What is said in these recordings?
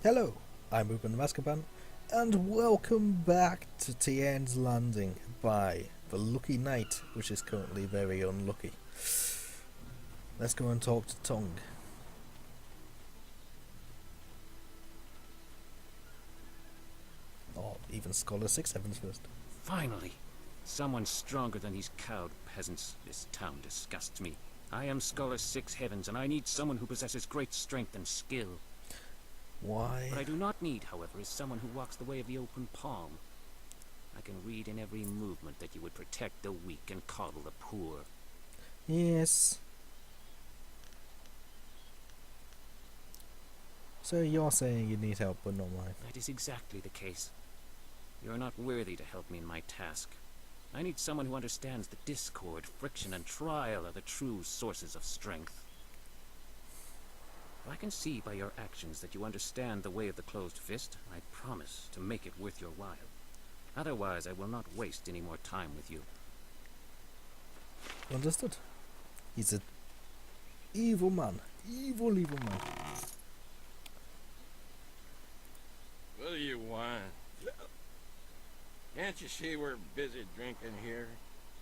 Hello, I'm Uban Rascaban, and welcome back to Tien's Landing by the Lucky Knight, which is currently very unlucky. Let's go and talk to Tongue. Or even Scholar 6 Heavens first. Finally! Someone stronger than these cowed peasants. This town disgusts me. I am Scholar 6 Heavens, and I need someone who possesses great strength and skill. Why? What I do not need, however, is someone who walks the way of the open palm. I can read in every movement that you would protect the weak and coddle the poor. Yes. So you're saying you need help, but not mine. That is exactly the case. You are not worthy to help me in my task. I need someone who understands that discord, friction, and trial are the true sources of strength. If I can see by your actions that you understand the way of the closed fist, I promise to make it worth your while. Otherwise, I will not waste any more time with you. Understood. He's a evil man. Evil man. What do you want? Can't you see we're busy drinking here?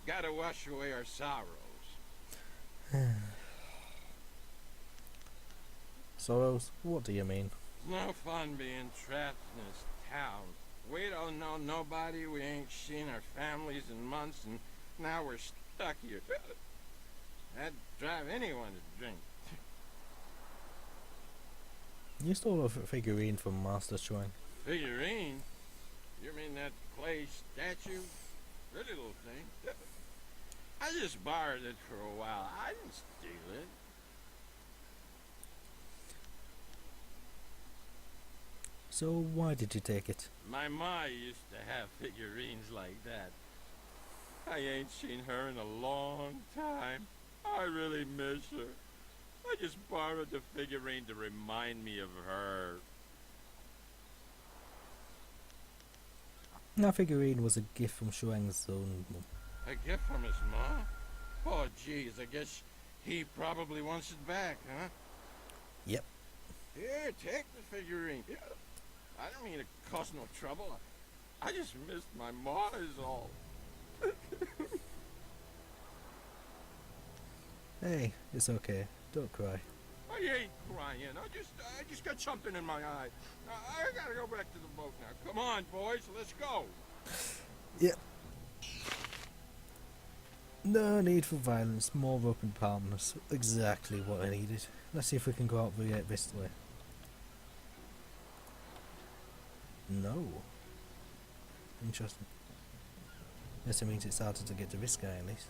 Gotta wash away our sorrows. Sorrows? What do you mean? It's no fun being trapped in this town. We don't know nobody, we ain't seen our families in months, and now we're stuck here. That'd drive anyone to drink. You stole a figurine from Master Shrine. Figurine? You mean that clay statue? Pretty little thing. I just borrowed it for a while. I didn't steal it. So why did you take it? My ma used to have figurines like that. I ain't seen her in a long time. I really miss her. I just borrowed the figurine to remind me of her. That figurine was a gift from Shuang's own mum. A gift from his ma? Oh, jeez, I guess he probably wants it back, huh? Yep. Here, take the figurine. I don't mean to cause no trouble. I just missed my ma is all. Hey, it's okay. Don't cry. I ain't crying. I just got something in my eye. I gotta go back to the boat now. Come on, boys, let's go. Yep. No need for violence, more open palmness. Exactly what I needed. Let's see if we can go out the gate this way. No. Interesting. Guess it means it's harder to get to this guy at least.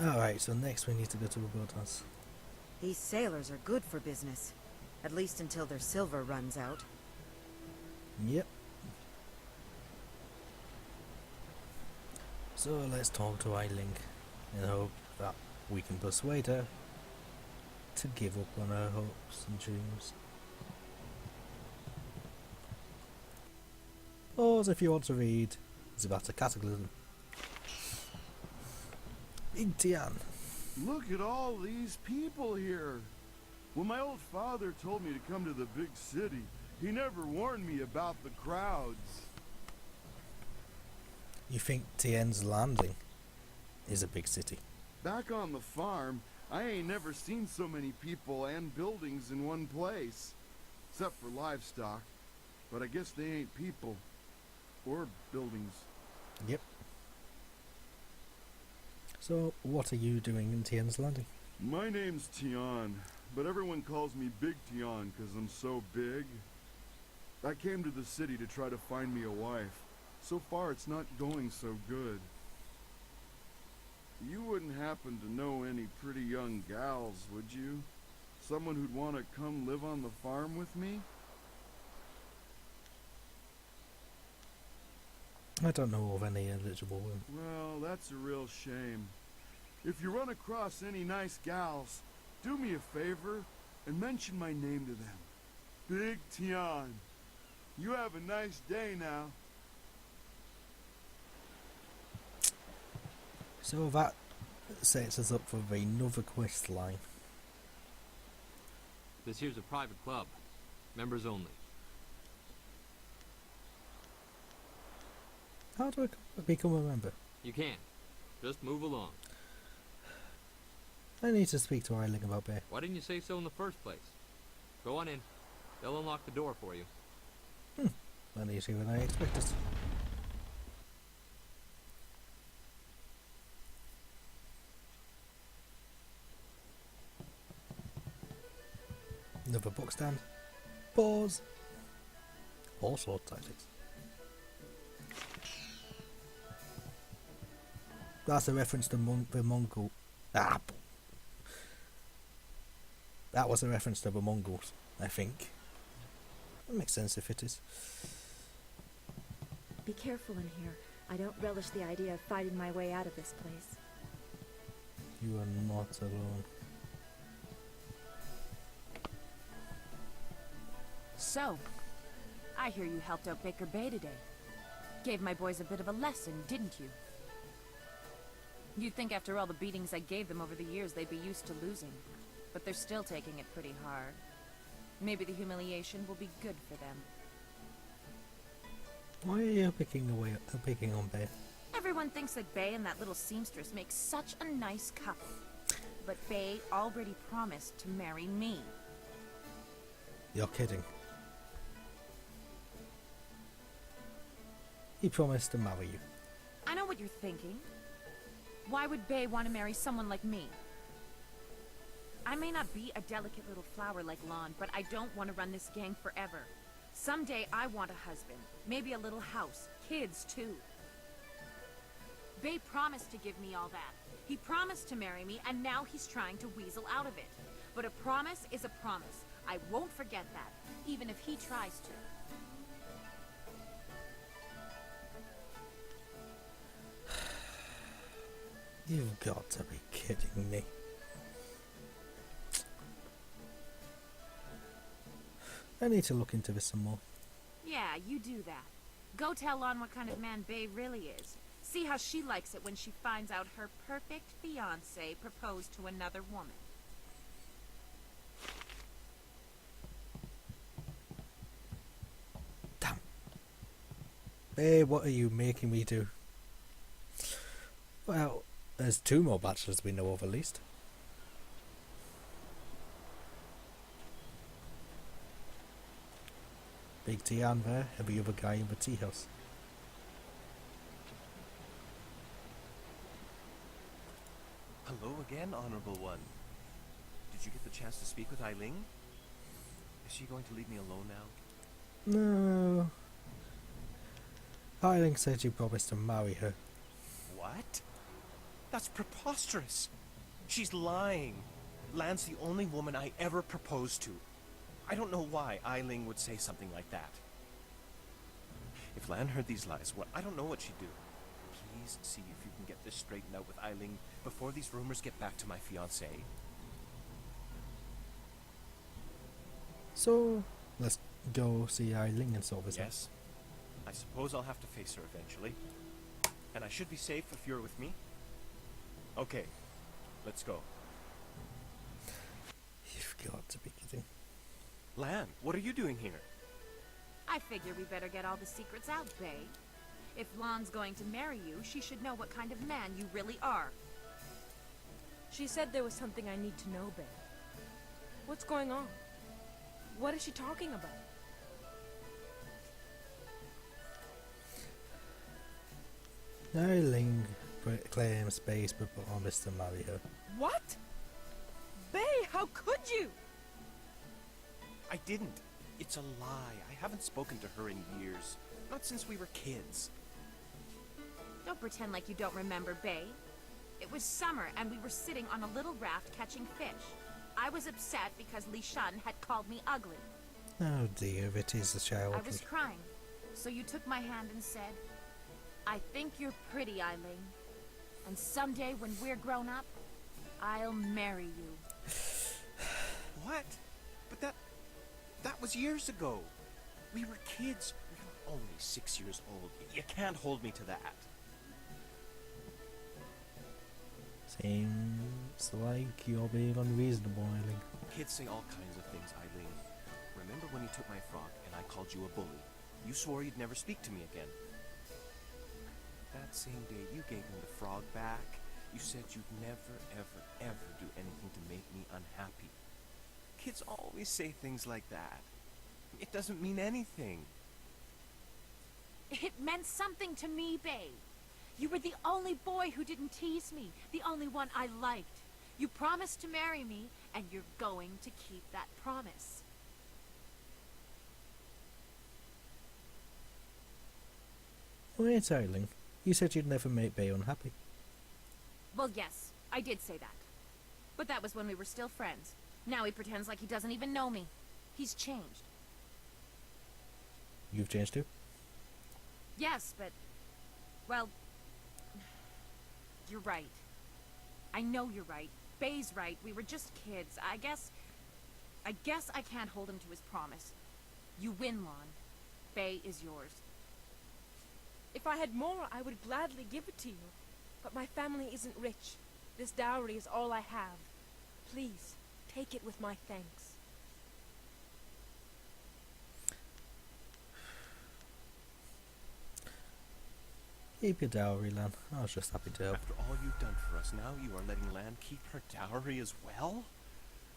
Alright, so next we need to go to the boathouse. These sailors are good for business. At least until their silver runs out. Yep. So let's talk to Eiling and hope that we can persuade her to give up on her hopes and dreams. Pause if you want to read. It's about a cataclysm. In Tian. Look at all these people here. When my old father told me to come to the big city, he never warned me about the crowds. You think Tien's Landing is a big city? Back on the farm, I ain't never seen so many people and buildings in one place. Except for livestock. But I guess they ain't people. Or buildings. Yep. So, what are you doing in Tien's Landing? My name's Tian, but everyone calls me Big Tian because I'm so big. I came to the city to try to find me a wife. So far, it's not going so good. You wouldn't happen to know any pretty young gals, would you? Someone who'd want to come live on the farm with me? I don't know of any eligible women. Well, that's a real shame. If you run across any nice gals, do me a favor and mention my name to them. Big Tian. You have a nice day now. So that sets us up for another quest line. This here's a private club. Members only. How do I become a member? You can. Just move along. I need to speak to Eiling about Bear. Why didn't you say so in the first place? Go on in. They'll unlock the door for you. That easier than I expected. Another book stand. Pause. All sword tactics. That's a reference to the Mongol. That was a reference to the Mongols, I think. That makes sense if it is. Be careful in here. I don't relish the idea of fighting my way out of this place. You are not alone. So, I hear you helped out Baker Bay today. Gave my boys a bit of a lesson, didn't you? You'd think after all the beatings I gave them over the years they'd be used to losing. But they're still taking it pretty hard. Maybe the humiliation will be good for them. Why are you picking on Bear? Everyone thinks that Bay and that little seamstress make such a nice couple. But Bay already promised to marry me. You're kidding. He promised to marry you. I know what you're thinking. Why would Bay want to marry someone like me? I may not be a delicate little flower like Lon, but I don't want to run this gang forever. Someday I want a husband, maybe a little house, kids too. Bay promised to give me all that. He promised to marry me, and now he's trying to weasel out of it. But a promise is a promise. I won't forget that, even if he tries to. You've got to be kidding me. I need to look into this some more. Yeah, you do that. Go tell Lon what kind of man Bay really is. See how she likes it when she finds out her perfect fiancé proposed to another woman. Damn. Hey, what are you making me do? Well, there's 2 more bachelors we know of at least. Big Tian there, every other guy in the tea house. Hello again, Honorable One. Did you get the chance to speak with Eiling? Is she going to leave me alone now? No. Eiling said you promised to marry her. What? That's preposterous. She's lying. Lan's the only woman I ever proposed to. I don't know why Eiling would say something like that. If Lan heard these lies, well, I don't know what she'd do. Please see if you can get this straightened out with Eiling before these rumors get back to my fiancé. So, let's go see Eiling and solve this. Yes. I suppose I'll have to face her eventually. And I should be safe if you're with me. Okay, let's go. You've got to be kidding. Lan, what are you doing here? I figure we better get all the secrets out, Bay. If Lon's going to marry you, she should know what kind of man you really are. She said there was something I need to know, Bay. What's going on? What is she talking about? Eiling claims Bay's promised to marry her. What? Bay, how could you? I didn't. It's a lie. I haven't spoken to her in years. Not since we were kids. Don't pretend like you don't remember, Bay. It was summer and we were sitting on a little raft catching fish. I was upset because Li Shan had called me ugly. Oh dear, it is a child. I was crying, so you took my hand and said, I think you're pretty, Eiling. And someday when we're grown up, I'll marry you. What? But that was years ago. We were kids. We were only 6 years old. You can't hold me to that. Seems like you're being unreasonable, Eileen. Kids say all kinds of things, Eileen. Remember when you took my frock and I called you a bully? You swore you'd never speak to me again. That same day you gave me the frog back. You said you'd never, ever, ever do anything to make me unhappy. Kids always say things like that. It doesn't mean anything. It meant something to me, Babe. You were the only boy who didn't tease me, the only one I liked. You promised to marry me, and you're going to keep that promise. Wait, Eileen. You said you'd never make Bay unhappy. Well, yes, I did say that. But that was when we were still friends. Now he pretends like he doesn't even know me. He's changed. You've changed too? Yes, but... well... you're right. I know you're right. Bay's right. We were just kids. I guess I can't hold him to his promise. You win, Lon. Bay is yours. If I had more, I would gladly give it to you. But my family isn't rich. This dowry is all I have. Please, take it with my thanks. Keep your dowry, Lan. I was just happy to help. After all you've done for us, now you are letting Lan keep her dowry as well?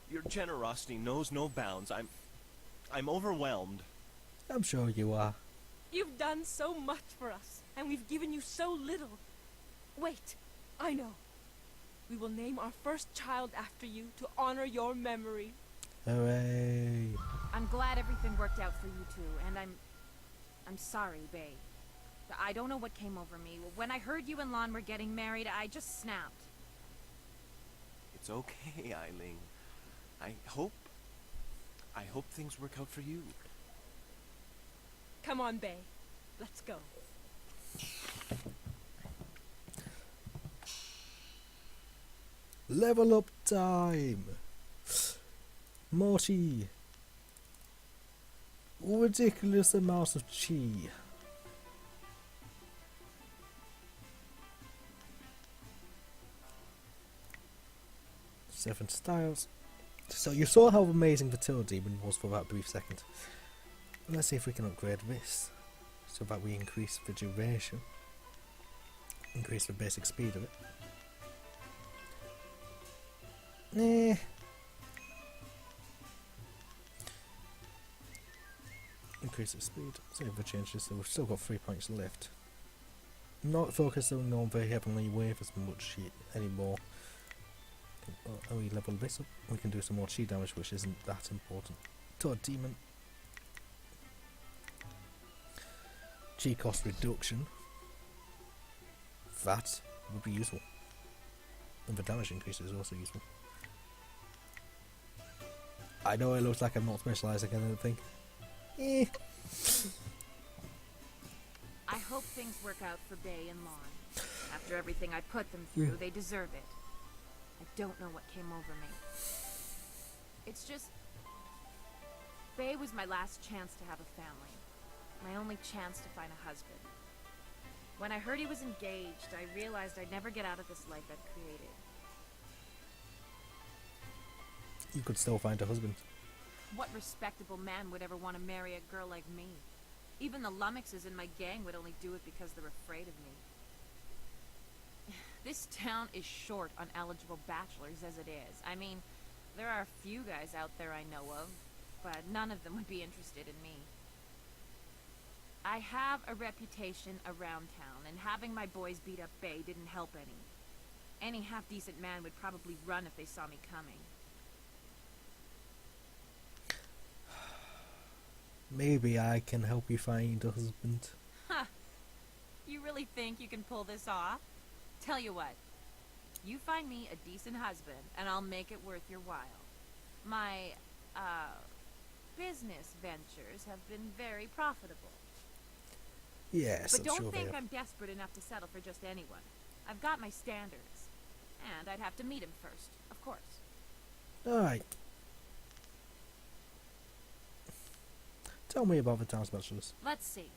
Your generosity knows no bounds. I'm overwhelmed. I'm sure you are. You've done so much for us, and we've given you so little. Wait, I know. We will name our first child after you to honor your memory. Hooray. I'm glad everything worked out for you two, and I'm sorry, Bay. I don't know what came over me. When I heard you and Lon were getting married, I just snapped. It's okay, Eileen. I hope things work out for you. Come on, Bay. Let's go. Level up time. More chi. Ridiculous amounts of chi. Seven styles. So you saw how amazing the Till Demon was for that brief second. Let's see if we can upgrade this so that we increase the duration, increase the basic speed of it. Increase the speed. See if we change this. So we've still got 3 points left. Not focusing on the heavenly wave as much anymore. And we level this up. We can do some more chi damage, which isn't that important. Todd Demon. Chi cost reduction. That would be useful. And the damage increase is also useful. I know it looks like I'm not specialising in anything. I hope things work out for Bay and Lon. After everything I put them through, they deserve it. I don't know what came over me. It's just... Bay was my last chance to have a family. My only chance to find a husband. When I heard he was engaged, I realized I'd never get out of this life I'd created. You could still find a husband. What respectable man would ever want to marry a girl like me? Even the lummoxes in my gang would only do it because they're afraid of me. This town is short on eligible bachelors as it is. I mean, there are a few guys out there I know of, but none of them would be interested in me. I have a reputation around town, and having my boys beat up Bay didn't help any. Any half-decent man would probably run if they saw me coming. Maybe I can help you find a husband. Huh. You really think you can pull this off? Tell you what. You find me a decent husband, and I'll make it worth your while. My, business ventures have been very profitable. Yes, but I'm sure don't they think have. I'm desperate enough to settle for just anyone. I've got my standards. And I'd have to meet him first, of course. Alright. Tell me about the town specialist. Let's see.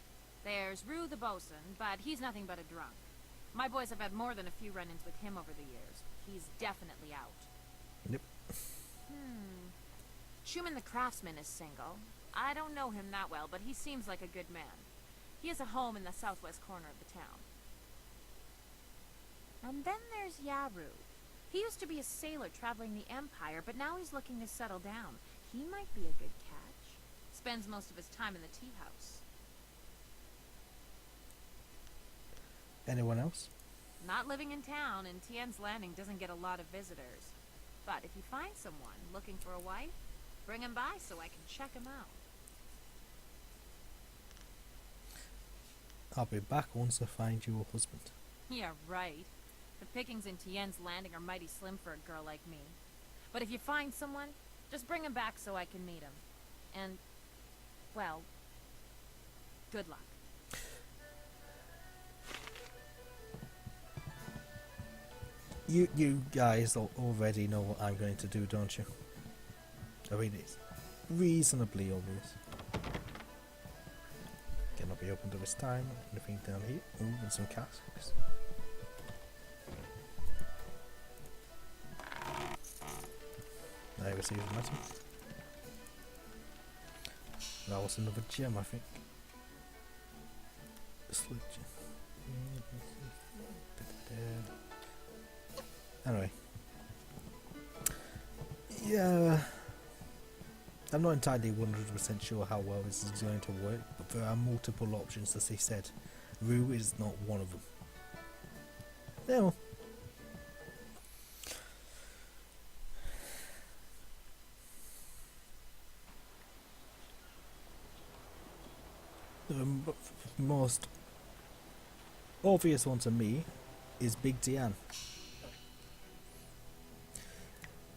There's Rue the bosun, but he's nothing but a drunk. My boys have had more than a few run-ins with him over the years. He's definitely out. Yep. Schumann the craftsman is single. I don't know him that well, but he seems like a good man. He has a home in the southwest corner of the town. And then there's Yaru. He used to be a sailor traveling the Empire, but now he's looking to settle down. He might be a good catch. Spends most of his time in the tea house. Anyone else? Not living in town, and Tien's Landing doesn't get a lot of visitors. But if you find someone looking for a wife, bring him by so I can check him out. I'll be back once I find you a husband. Yeah, right. The pickings in Tien's Landing are mighty slim for a girl like me. But if you find someone, just bring him back so I can meet him. And, well, good luck. You guys already know what I'm going to do, don't you? I mean, it's reasonably obvious. Cannot be opened at this time. Anything down here? Ooh, and some casks. I received a metal. That was another gem, I think. Slip gem. Anyway. Yeah. I'm not entirely 100% sure how well this is going to work, but there are multiple options, as they said. Rue is not one of them. No. The most obvious one to me is Big Tian.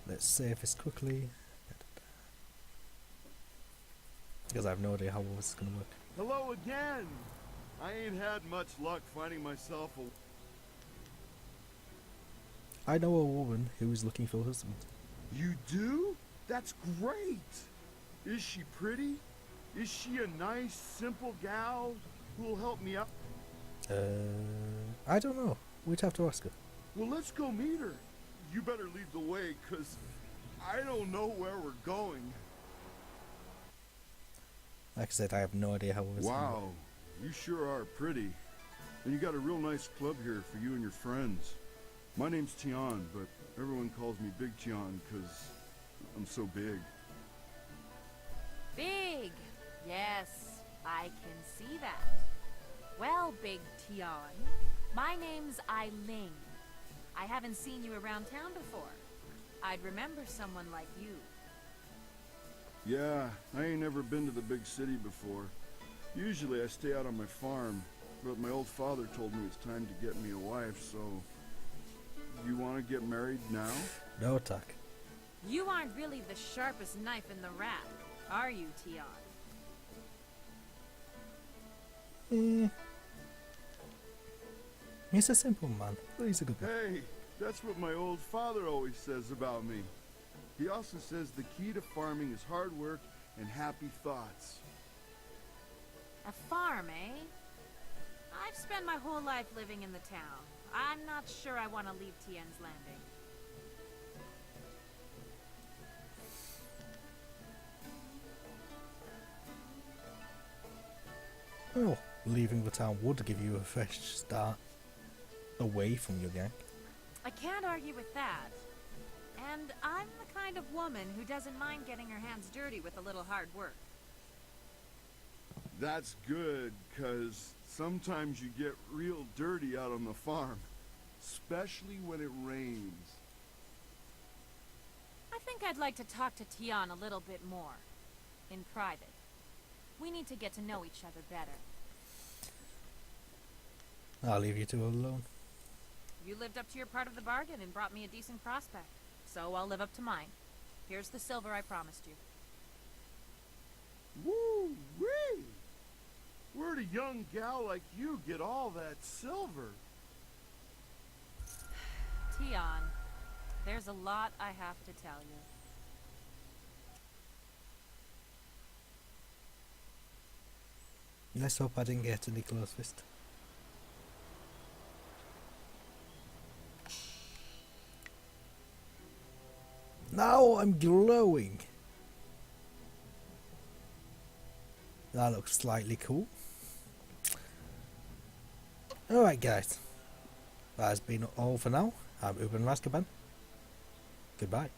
Let's save this quickly, because I have no idea how well this is going to work. Hello again! I ain't had much luck finding myself a... I know a woman who is looking for a husband. You do? That's great! Is she pretty? Is she a nice, simple gal who'll help me out? I don't know. We'd have to ask her. Well, let's go meet her. You better lead the way, 'cause I don't know where we're going. Like I said, I have no idea how well this is going to work. Wow, you sure are pretty. And you got a real nice club here for you and your friends. My name's Tian, but everyone calls me Big Tian 'cause I'm so big. Big! Yes, I can see that. Well, Big Tian, my name's Ailing. I haven't seen you around town before. I'd remember someone like you. Yeah, I ain't never been to the big city before. Usually I stay out on my farm, but my old father told me it's time to get me a wife, so... You want to get married now? No attack. You aren't really the sharpest knife in the rack, are you, Tian? He's a simple man, but he's a good man. Hey, that's what my old father always says about me. He also says the key to farming is hard work and happy thoughts. A farm, eh? I've spent my whole life living in the town. I'm not sure I want to leave Tien's Landing. Well, leaving the town would give you a fresh start away from your gang. I can't argue with that. And I'm the kind of woman who doesn't mind getting her hands dirty with a little hard work. That's good, 'cause sometimes you get real dirty out on the farm. Especially when it rains. I think I'd like to talk to Tian a little bit more. In private. We need to get to know each other better. I'll leave you two alone. You lived up to your part of the bargain and brought me a decent prospect. So I'll live up to mine. Here's the silver I promised you. Woo-wee! Where'd a young gal like you get all that silver? Tian, there's a lot I have to tell you. Let's hope I didn't get any close fist. Now I'm glowing. That looks slightly cool. Alright guys, that has been all for now. I'm Uban Rascaban. Goodbye.